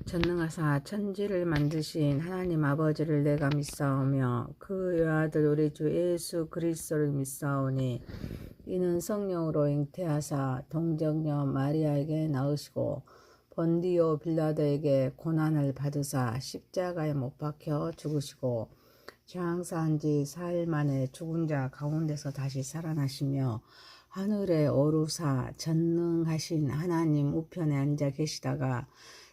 전능하사 천지를 만드신 하나님 아버지를 내가 믿사오며 그 외아들 우리 주 예수 그리스도를 믿사오니 이는 성령으로 잉태하사 동정녀 마리아에게 낳으시고 본디오 빌라도에게 고난을 받으사 십자가에 못 박혀 죽으시고 장사한 지 4일 만에 죽은 자 가운데서 다시 살아나시며 하늘에 오르사 전능하신 하나님 우편에 앉아 계시다가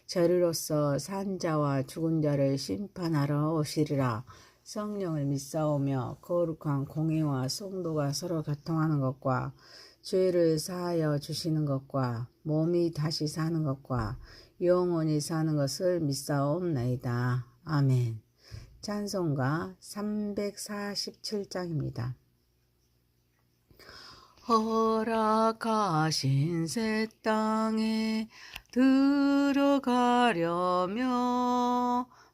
저리로서 산 자와 죽은 자를 심판하러 오시리라. 성령을 믿사오며 거룩한 공회와 성도가 서로 교통하는 것과 죄를 사하여 주시는 것과 몸이 다시 사는 것과 영원히 사는 것을 믿사옵나이다. 아멘. 찬송가 347장입니다. 허락하신 새 땅에 들어가려며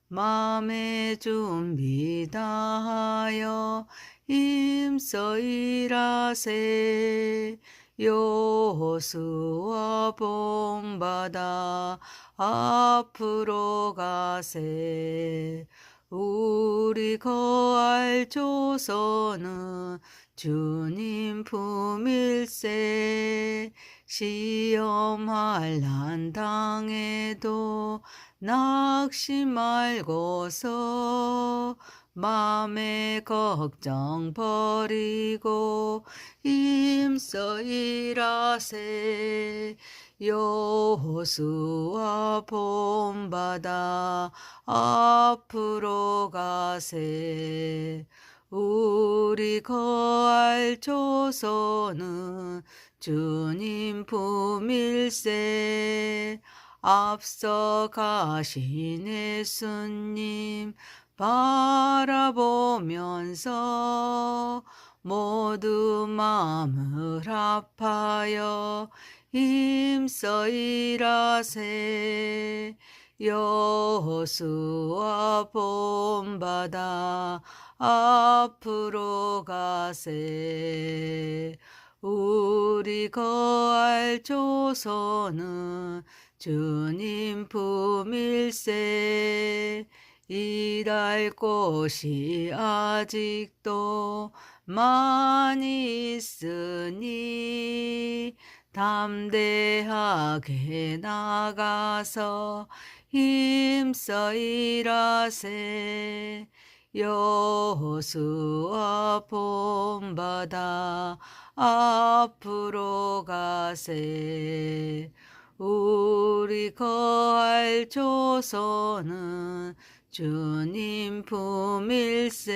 맘의 준비 다하여 힘써 일하세. 여호수아 본받아 앞으로 가세. 우리 거할 조선은 주님 품일세. 시험할 난 당해도 낙심 말고서 맘의 걱정 버리고 힘써 일하세. 여호수아 본받아 앞으로 가세. 우리 거할 조선은 주님 품일세. 앞서 가신 예수님 바라보면서 모두 마음을 합하여 힘써 일하세. 여호수아 본받아 앞으로 가세. 우리 거할 조선은 주님 품일세. 일할 곳이 아직도 많이 있으니 담대하게 나가서 힘써 일하세. 여호수아 본받아 앞으로 가세. 우리 거할 조선은 주님 품일세.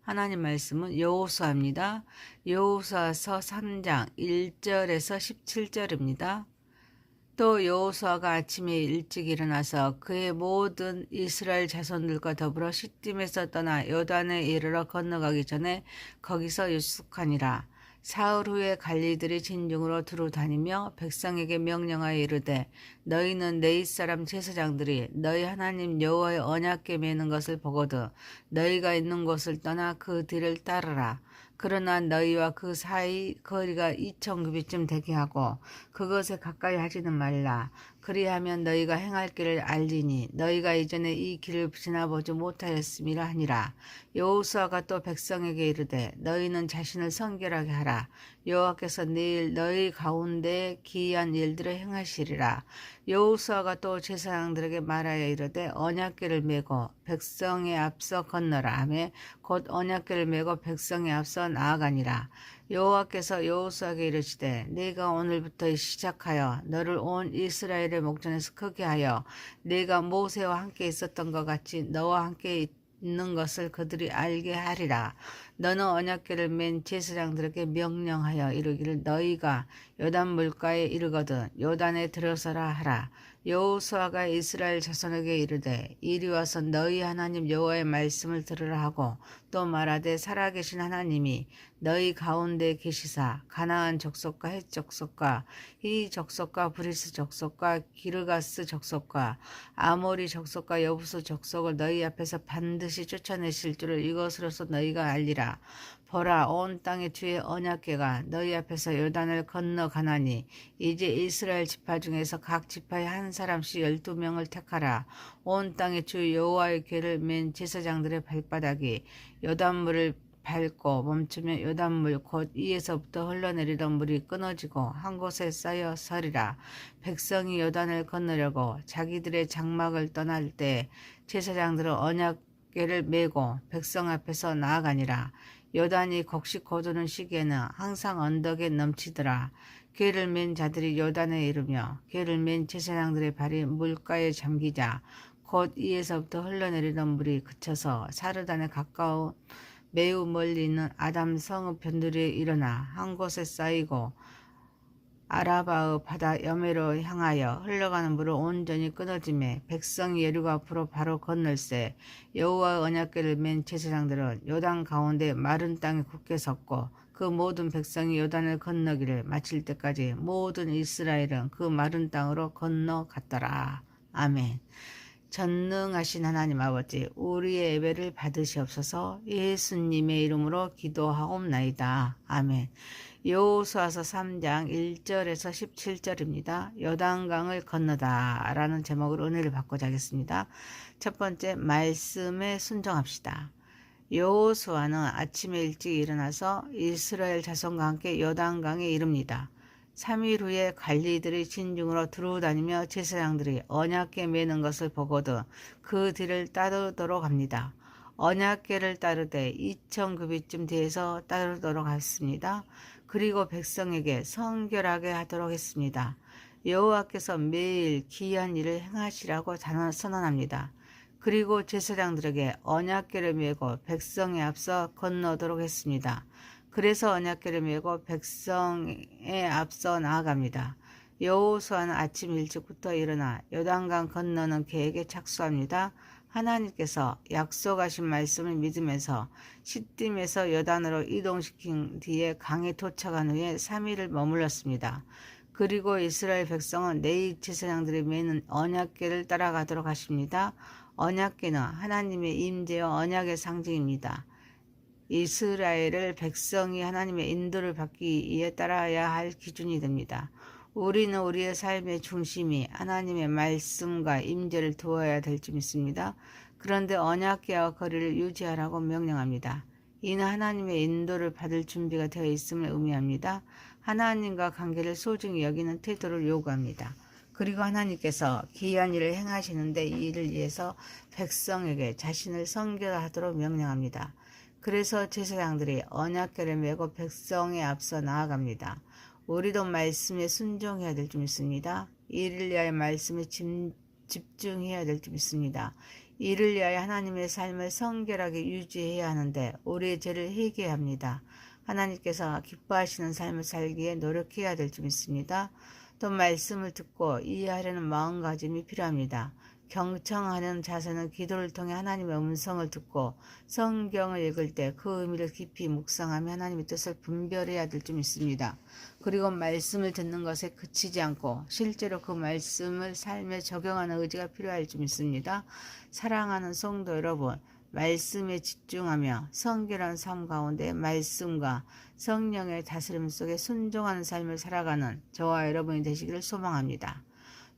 하나님 말씀은 여호수아입니다. 여호수아서 3장 1절에서 17절입니다. 또 여호수아가 아침에 일찍 일어나서 그의 모든 이스라엘 자손들과 더불어 시딤에서 떠나 요단에 이르러 건너가기 전에 거기서 유숙하니라. 사흘 후에 관리들이 진중으로 두루 다니며 백성에게 명령하여 이르되 너희는 내 이사람 제사장들이 너희 하나님 여호와의 언약궤 매는 것을 보거든 너희가 있는 곳을 떠나 그 뒤를 따르라. 그러나 너희와 그 사이 거리가 2,000규빗쯤 되게 하고 그것에 가까이 하지는 말라. 그리하면 너희가 행할 길을 알리니 너희가 이전에 이 길을 지나보지 못하였음이라 하니라. 여호수아가 또 백성에게 이르되 너희는 자신을 성결하게 하라. 여호와께서 내일 너희 가운데 기이한 일들을 행하시리라. 여호수아가 또 제사장들에게 말하여 이르되 언약궤를 메고 백성의 앞서 건너라 하며 곧 언약궤를 메고 백성의 앞서 나아가니라. 여호와께서 여호수아에게 이르시되 네가 오늘부터 시작하여 너를 온 이스라엘의 목전에서 크게 하여 네가 모세와 함께 있었던 것 같이 너와 함께 있는 것을 그들이 알게 하리라. 너는 언약궤를 맨 제사장들에게 명령하여 이르기를 너희가 요단 물가에 이르거든 요단에 들어서라 하라. 여호수아가 이스라엘 자손에게 이르되 이리 와서 너희 하나님 여호와의 말씀을 들으라 하고 또 말하되 살아계신 하나님이 너희 가운데 계시사 가나안 족속과 헷 족속과 히 족속과 브리스 족속과 기르가스 족속과 아모리 족속과 여부스 족속을 너희 앞에서 반드시 쫓아내실 줄을 이것으로서 너희가 알리라. 보라, 온 땅의 주의 언약궤가 너희 앞에서 요단을 건너가나니 이제 이스라엘 지파 중에서 각 지파에 한 사람씩 12명을 택하라. 온 땅의 주 여호와의 궤를 맨 제사장들의 발바닥이 요단물을 밟고 멈추면 요단물 곧 위에서부터 흘러내리던 물이 끊어지고 한 곳에 쌓여 서리라. 백성이 요단을 건너려고 자기들의 장막을 떠날 때 제사장들은 언약궤를 메고 백성 앞에서 나아가니라. 요단이 곡식 거두는 시기에는 항상 언덕에 넘치더라. 궤를 맨 자들이 요단에 이르며 궤를 맨 제사장들의 발이 물가에 잠기자 곧 위에서부터 흘러내리던 물이 그쳐서 사르단에 가까운 매우 멀리 있는 아담 성읍 변두리에 일어나 한 곳에 쌓이고 아라바의 바다 여매로 향하여 흘러가는 물을 온전히 끊어지매 백성이 여리고 앞으로 바로 건널세. 여호와의 언약궤를 맨 제사장들은 요단 가운데 마른 땅에 굳게 섰고 그 모든 백성이 요단을 건너기를 마칠 때까지 모든 이스라엘은 그 마른 땅으로 건너갔더라. 아멘. 전능하신 하나님 아버지, 우리의 예배를 받으시옵소서. 예수님의 이름으로 기도하옵나이다. 아멘. 여호수아서 3장 1절에서 17절입니다. 요단강을 건너다 라는 제목으로 은혜를 받고자 하겠습니다. 첫 번째, 말씀에 순종합시다. 여호수아는 아침에 일찍 일어나서 이스라엘 자손과 함께 요단강에 이릅니다. 3일 후에 관리들이 진중으로 두루다니며 제사장들이 언약궤 매는 것을 보고도 그 뒤를 따르도록 합니다. 언약궤를 따르되 2000규빗쯤 뒤에서 따르도록 했습니다. 그리고 백성에게 성결하게 하도록 했습니다. 여호와께서 매일 기이한 일을 행하시라고 선언합니다. 그리고 제사장들에게 언약궤를 메고 백성에 앞서 건너도록 했습니다. 그래서 언약궤를 메고 백성에 앞서 나아갑니다. 여호수아는 아침 일찍부터 일어나 요단강 건너는 계획에 착수합니다. 하나님께서 약속하신 말씀을 믿으면서 시딤에서 요단으로 이동시킨 뒤에 강에 도착한 후에 3일을 머물렀습니다. 그리고 이스라엘 백성은 내일 제사장들이 메는 언약궤를 따라가도록 하십니다. 언약궤는 하나님의 임재와 언약의 상징입니다. 이스라엘을 백성이 하나님의 인도를 받기 위해 따라야 할 기준이 됩니다. 우리는 우리의 삶의 중심이 하나님의 말씀과 임재를 두어야 될 줄 믿습니다. 그런데 언약궤와 거리를 유지하라고 명령합니다. 이는 하나님의 인도를 받을 준비가 되어 있음을 의미합니다. 하나님과 관계를 소중히 여기는 태도를 요구합니다. 그리고 하나님께서 기이한 일을 행하시는데 이 일을 위해서 백성에게 자신을 성결하도록 명령합니다. 그래서 제사장들이 언약궤를 메고 백성에 앞서 나아갑니다. 우리도 말씀에 순종해야 될 줄 믿습니다. 이를 위하여 말씀에 집중해야 될 줄 믿습니다. 이를 위하여 하나님의 삶을 성결하게 유지해야 하는데 우리의 죄를 회개해야 합니다. 하나님께서 기뻐하시는 삶을 살기에 노력해야 될 줄 믿습니다. 또 말씀을 듣고 이해하려는 마음가짐이 필요합니다. 경청하는 자세는 기도를 통해 하나님의 음성을 듣고 성경을 읽을 때 그 의미를 깊이 묵상하며 하나님의 뜻을 분별해야 될 줄 믿습니다. 그리고 말씀을 듣는 것에 그치지 않고 실제로 그 말씀을 삶에 적용하는 의지가 필요할 줄 믿습니다. 사랑하는 성도 여러분, 말씀에 집중하며 성결한 삶 가운데 말씀과 성령의 다스림 속에 순종하는 삶을 살아가는 저와 여러분이 되시기를 소망합니다.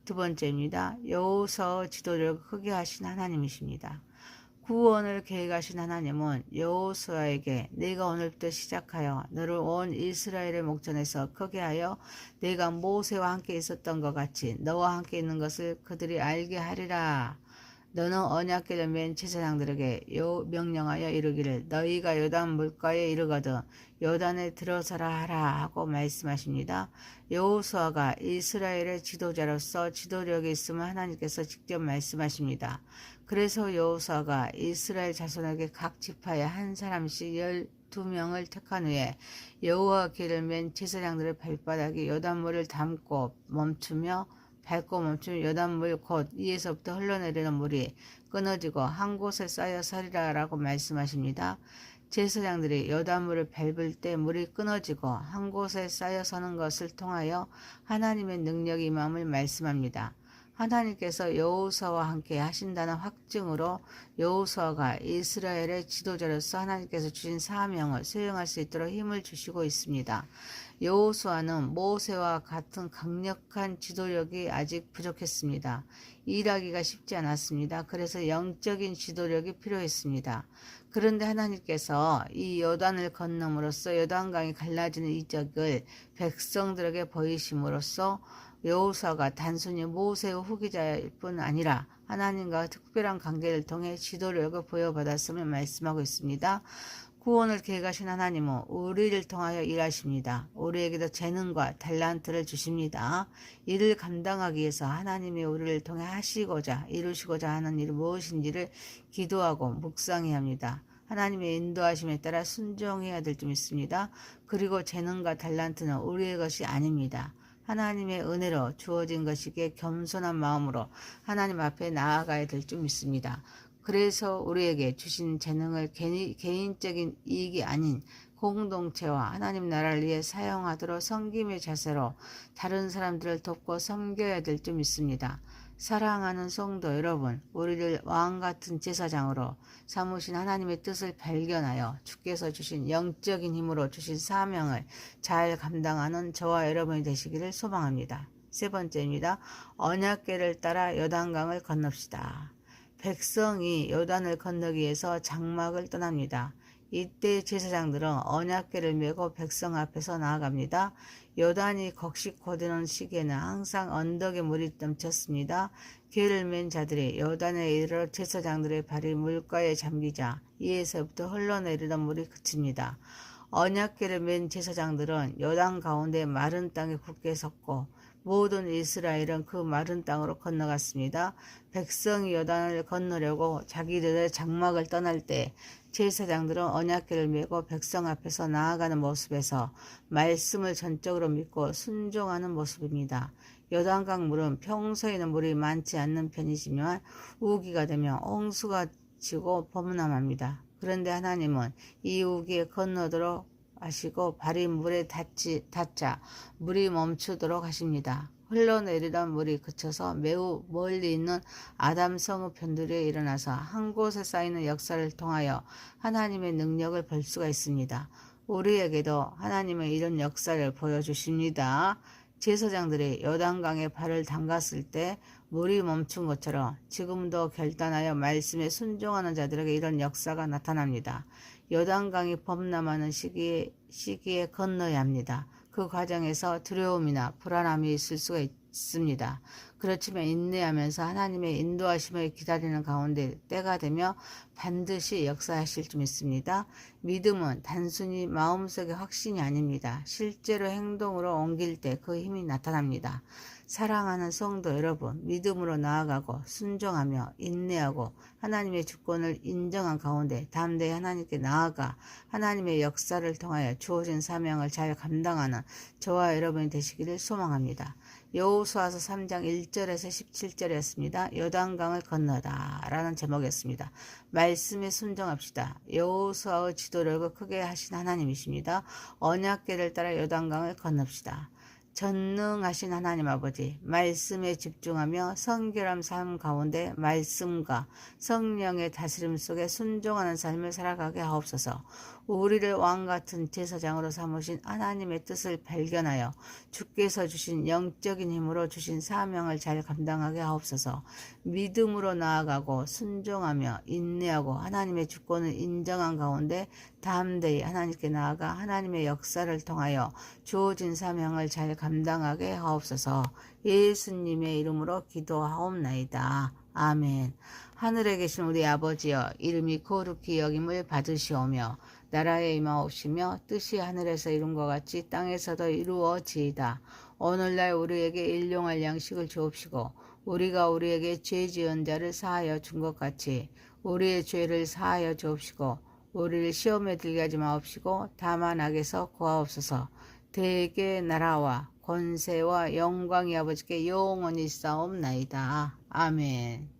두 번째입니다. 여호수아 지도를 크게 하신 하나님이십니다. 구원을 계획하신 하나님은 여호수아에게 내가 오늘부터 시작하여 너를 온 이스라엘의 목전에서 크게 하여 내가 모세와 함께 있었던 것 같이 너와 함께 있는 것을 그들이 알게 하리라. 너는 언약궤를 맨 제사장들에게 명령하여 이르기를 너희가 요단 물가에 이르거든 요단에 들어서라 하라 하고 말씀하십니다. 여호수아가 이스라엘의 지도자로서 지도력이 있음을 하나님께서 직접 말씀하십니다. 그래서 여호수아가 이스라엘 자손에게 각 지파에 한 사람씩 12명을 택한 후에 여호와 궤를 맨 제사장들의 발바닥이 요단물을 밟고 멈추며 요단물 곧 위에서부터 흘러내리는 물이 끊어지고 한 곳에 쌓여 서리라 라고 말씀하십니다. 제사장들이 요단물을 밟을 때 물이 끊어지고 한 곳에 쌓여 서는 것을 통하여 하나님의 능력이 임함을 말씀합니다. 하나님께서 여호수아와 함께 하신다는 확증으로 여호수아가 이스라엘의 지도자로서 하나님께서 주신 사명을 수행할 수 있도록 힘을 주시고 있습니다. 여호수아는 모세와 같은 강력한 지도력이 아직 부족했습니다. 일하기가 쉽지 않았습니다. 그래서 영적인 지도력이 필요했습니다. 그런데 하나님께서 이 요단을 건너므로써 요단강이 갈라지는 이적을 백성들에게 보이심으로써 여호수아가 단순히 모세의 후계자일 뿐 아니라 하나님과 특별한 관계를 통해 지도력을 부여받았음을 말씀하고 있습니다. 구원을 계획하신 하나님은 우리를 통하여 일하십니다. 우리에게도 재능과 달란트를 주십니다. 이를 감당하기 위해서 하나님이 우리를 통해 하시고자 이루시고자 하는 일이 무엇인지를 기도하고 묵상해야 합니다. 하나님의 인도하심에 따라 순종해야 될 줄 믿습니다. 그리고 재능과 달란트는 우리의 것이 아닙니다. 하나님의 은혜로 주어진 것이기에 겸손한 마음으로 하나님 앞에 나아가야 될 줄 믿습니다. 그래서 우리에게 주신 재능을 개인적인 이익이 아닌 공동체와 하나님 나라를 위해 사용하도록 섬김의 자세로 다른 사람들을 돕고 섬겨야 될 줄 믿습니다. 사랑하는 성도 여러분, 우리를 왕같은 제사장으로 삼으신 하나님의 뜻을 발견하여 주께서 주신 영적인 힘으로 주신 사명을 잘 감당하는 저와 여러분이 되시기를 소망합니다. 세 번째입니다. 언약궤를 따라 요단강을 건넙시다. 백성이 요단을 건너기 위해서 장막을 떠납니다. 이때 제사장들은 언약궤를 메고 백성 앞에서 나아갑니다. 요단이 곡식고드는 시기에는 항상 언덕에 물이 넘쳤습니다. 궤를 맨 자들이 요단에 이르러 제사장들의 발이 물가에 잠기자 이에서부터 흘러내리던 물이 그칩니다. 언약궤를 맨 제사장들은 요단 가운데 마른 땅에 굳게 섰고 모든 이스라엘은 그 마른 땅으로 건너갔습니다. 백성이 요단을 건너려고 자기들의 장막을 떠날 때 제사장들은 언약궤를 메고 백성 앞에서 나아가는 모습에서 말씀을 전적으로 믿고 순종하는 모습입니다. 요단강 물은 평소에는 물이 많지 않는 편이지만 우기가 되면 홍수가 치고 범람합니다. 그런데 하나님은 이 우기에 건너도록 하시고 발이 물에 닿자 물이 멈추도록 하십니다. 흘러내리던 물이 그쳐서 매우 멀리 있는 아담 성읍 변두리에 일어나서 한 곳에 쌓이는 역사를 통하여 하나님의 능력을 볼 수가 있습니다. 우리에게도 하나님의 이런 역사를 보여주십니다. 제사장들이 요단강에 발을 담갔을 때 물이 멈춘 것처럼 지금도 결단하여 말씀에 순종하는 자들에게 이런 역사가 나타납니다. 요단강이 범람하는 시기에 건너야 합니다. 그 과정에서 두려움이나 불안함이 있을 수가 있습니다. 그렇지만 인내하면서 하나님의 인도하심을 기다리는 가운데 때가 되며 반드시 역사하실 줄 믿습니다. 믿음은 단순히 마음속의 확신이 아닙니다. 실제로 행동으로 옮길 때 그 힘이 나타납니다. 사랑하는 성도 여러분, 믿음으로 나아가고 순종하며 인내하고 하나님의 주권을 인정한 가운데 담대히 하나님께 나아가 하나님의 역사를 통하여 주어진 사명을 잘 감당하는 저와 여러분이 되시기를 소망합니다. 여호수아서 3장 1절에서 17절이었습니다. 요단강을 건너다 라는 제목이었습니다. 말씀에 순종합시다. 여호수아의 지도력을 크게 하신 하나님이십니다. 언약궤를 따라 요단강을 건넙시다. 전능하신 하나님 아버지, 말씀에 집중하며 성결한 삶 가운데 말씀과 성령의 다스림 속에 순종하는 삶을 살아가게 하옵소서. 우리를 왕같은 제사장으로 삼으신 하나님의 뜻을 발견하여 주께서 주신 영적인 힘으로 주신 사명을 잘 감당하게 하옵소서. 믿음으로 나아가고 순종하며 인내하고 하나님의 주권을 인정한 가운데 담대히 하나님께 나아가 하나님의 역사를 통하여 주어진 사명을 잘 감당하게 하옵소서. 예수님의 이름으로 기도하옵나이다. 아멘. 하늘에 계신 우리 아버지여, 이름이 거룩히 여김을 받으시오며 나라에 임하옵시며 뜻이 하늘에서 이룬 것 같이 땅에서도 이루어지이다. 오늘날 우리에게 일용할 양식을 주옵시고 우리가 우리에게 죄 지은 자를 사하여 준 것 같이 우리의 죄를 사하여 주옵시고 우리를 시험에 들게 하지 마옵시고 다만 악에서 구하옵소서. 대개 나라와 권세와 영광이 아버지께 영원히 있사옵나이다. 아멘.